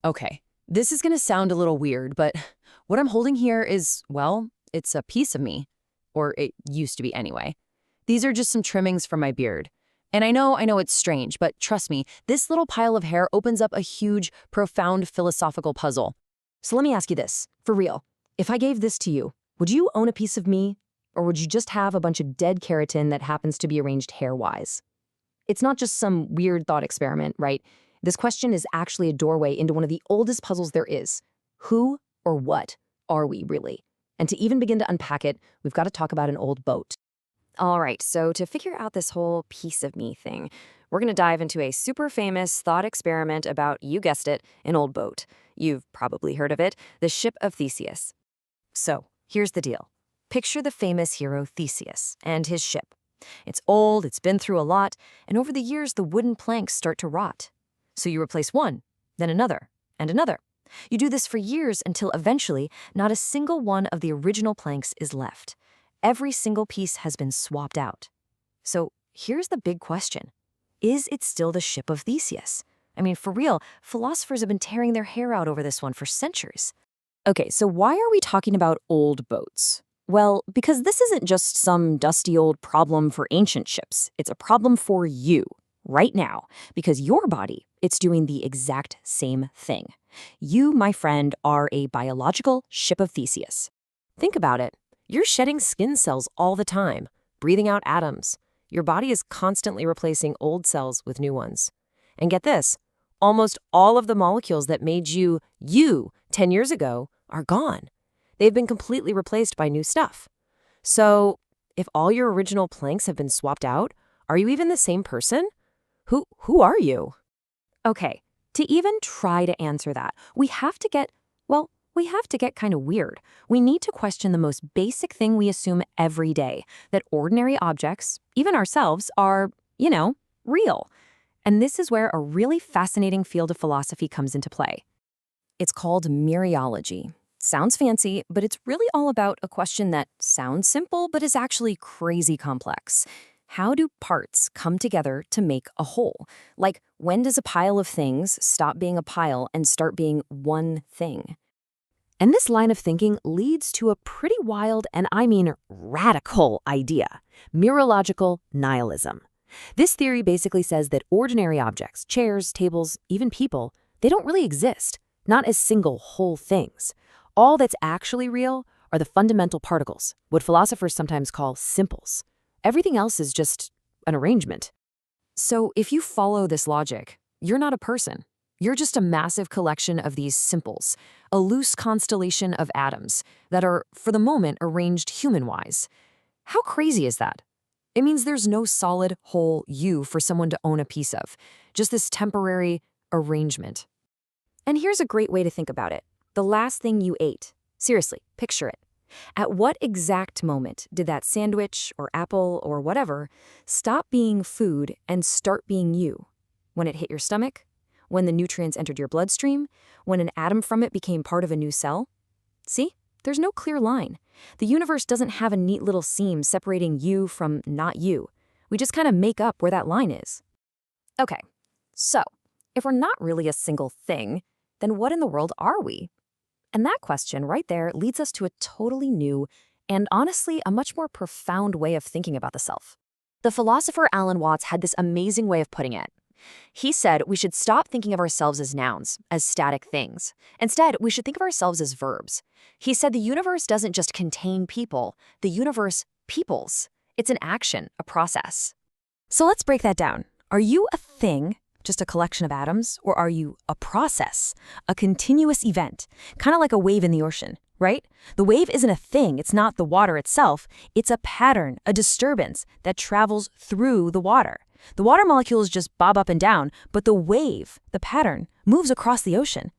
Okay, this is gonna sound a little weird, but what I'm holding here is, well, it's a piece of me. Or it used to be anyway. These are just some trimmings from my beard. And I know it's strange, but trust me, this little pile of hair opens up a huge, profound philosophical puzzle. So let me ask you this, for real. If I gave this to you, would you own a piece of me? Or would you just have a bunch of dead keratin that happens to be arranged hair-wise? It's not just some weird thought experiment, right? This question is actually a doorway into one of the oldest puzzles there is. Who or what are we, really? And to even begin to unpack it, we've got to talk about an old boat. All right, so to figure out this whole piece of me thing, we're going to dive into a super famous thought experiment about, you guessed it, an old boat. You've probably heard of it, the Ship of Theseus. So, here's the deal. Picture the famous hero Theseus and his ship. It's old, it's been through a lot, and over the years the wooden planks start to rot. So you replace one, then another, and another. You do this for years until eventually not a single one of the original planks is left. Every single piece has been swapped out. So here's the big question. Is it still the Ship of Theseus? I mean, for real, philosophers have been tearing their hair out over this one for centuries. Okay, so why are we talking about old boats? Well, because this isn't just some dusty old problem for ancient ships. It's a problem for you, right now, because your body, it's doing the exact same thing. You, my friend, are a biological Ship of Theseus. Think about it. You're shedding skin cells all the time, breathing out atoms. Your body is constantly replacing old cells with new ones. And get this, almost all of the molecules that made you 10 years ago are gone. They've been completely replaced by new stuff. So, if all your original planks have been swapped out, are you even the same person? Who are you? Okay, to even try to answer that, we have to get kind of weird. We need to question the most basic thing we assume every day, that ordinary objects, even ourselves, are, real. And this is where a really fascinating field of philosophy comes into play. It's called mereology. Sounds fancy, but it's really all about a question that sounds simple but is actually crazy complex. How do parts come together to make a whole? Like, when does a pile of things stop being a pile and start being one thing? And this line of thinking leads to a pretty wild, and I mean radical, idea: mereological nihilism. This theory basically says that ordinary objects, chairs, tables, even people, they don't really exist, not as single whole things. All that's actually real are the fundamental particles, what philosophers sometimes call simples. Everything else is just an arrangement. So if you follow this logic, you're not a person. You're just a massive collection of these simples, a loose constellation of atoms that are, for the moment, arranged human-wise. How crazy is that? It means there's no solid, whole you for someone to own a piece of, just this temporary arrangement. And here's a great way to think about it. The last thing you ate. Seriously, picture it. At what exact moment did that sandwich or apple or whatever stop being food and start being you? When it hit your stomach? When the nutrients entered your bloodstream? When an atom from it became part of a new cell? See? There's no clear line. The universe doesn't have a neat little seam separating you from not you. We just kind of make up where that line is. Okay, so if we're not really a single thing, then what in the world are we? And that question right there leads us to a totally new and honestly a much more profound way of thinking about the self. The philosopher Alan Watts had this amazing way of putting it. He said we should stop thinking of ourselves as nouns, as static things. Instead, we should think of ourselves as verbs. He said the universe doesn't just contain people, the universe peoples. It's an action, a process. So let's break that down. Are you a thing, just a collection of atoms, or are you a process, a continuous event, kind of like a wave in the ocean, right? The wave isn't a thing, it's not the water itself, it's a pattern, a disturbance that travels through the water. The water molecules just bob up and down, but the wave, the pattern, moves across the ocean.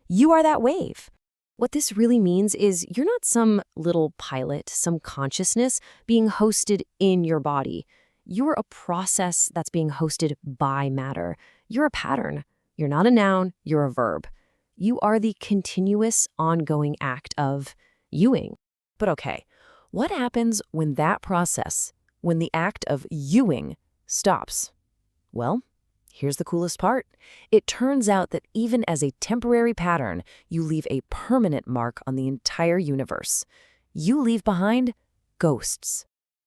You are that wave. What this really means is you're not some little pilot, some consciousness being hosted in your body. You're a process that's being hosted by matter. You're a pattern. You're not a noun, you're a verb. You are the continuous, ongoing act of youing. But okay, what happens when that process, when the act of youing, stops? Well, Here's the coolest part. It turns out that even as a temporary pattern, you leave a permanent mark on the entire universe. You leave behind ghosts.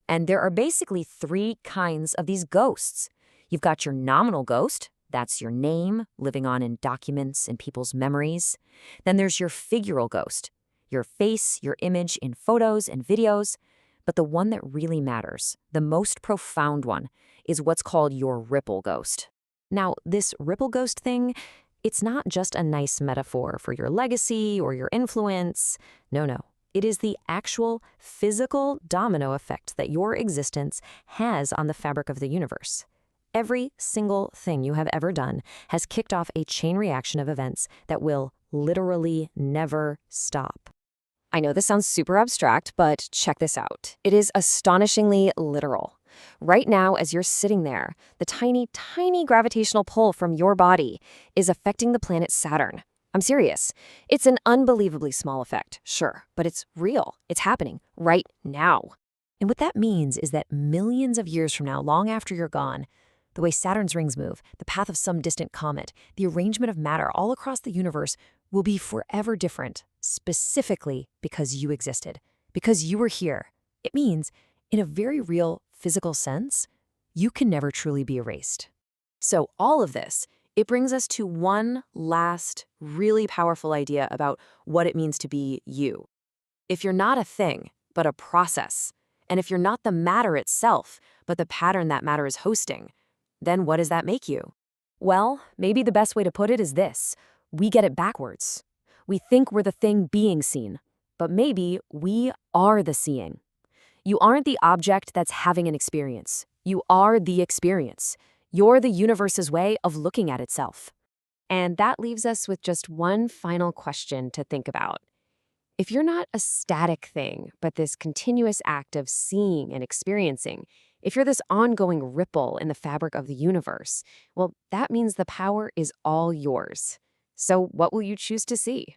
And there are basically three kinds of these ghosts. You've got your nominal ghost. That's your name, living on in documents and people's memories. Then there's your figural ghost, your face, your image in photos and videos. But the one that really matters, the most profound one, is what's called your ripple ghost. Now, this ripple ghost thing, it's not just a nice metaphor for your legacy or your influence. No. It is the actual physical domino effect that your existence has on the fabric of the universe. Every single thing you have ever done has kicked off a chain reaction of events that will literally never stop. I know this sounds super abstract, but check this out. It is astonishingly literal. Right now, as you're sitting there, the tiny, tiny gravitational pull from your body is affecting the planet Saturn. I'm serious. It's an unbelievably small effect, sure, but it's real. It's happening right now. And what that means is that millions of years from now, long after you're gone, the way Saturn's rings move, the path of some distant comet, the arrangement of matter all across the universe will be forever different, specifically because you existed, because you were here. It means, in a very real physical sense, you can never truly be erased. So all of this, it brings us to one last really powerful idea about what it means to be you. If you're not a thing, but a process, and if you're not the matter itself, but the pattern that matter is hosting, then what does that make you? Well, maybe the best way to put it is this. We get it backwards. We think we're the thing being seen, but maybe we are the seeing. You aren't the object that's having an experience. You are the experience. You're the universe's way of looking at itself. And that leaves us with just one final question to think about. If you're not a static thing, but this continuous act of seeing and experiencing, if you're this ongoing ripple in the fabric of the universe, well, that means the power is all yours. So what will you choose to see?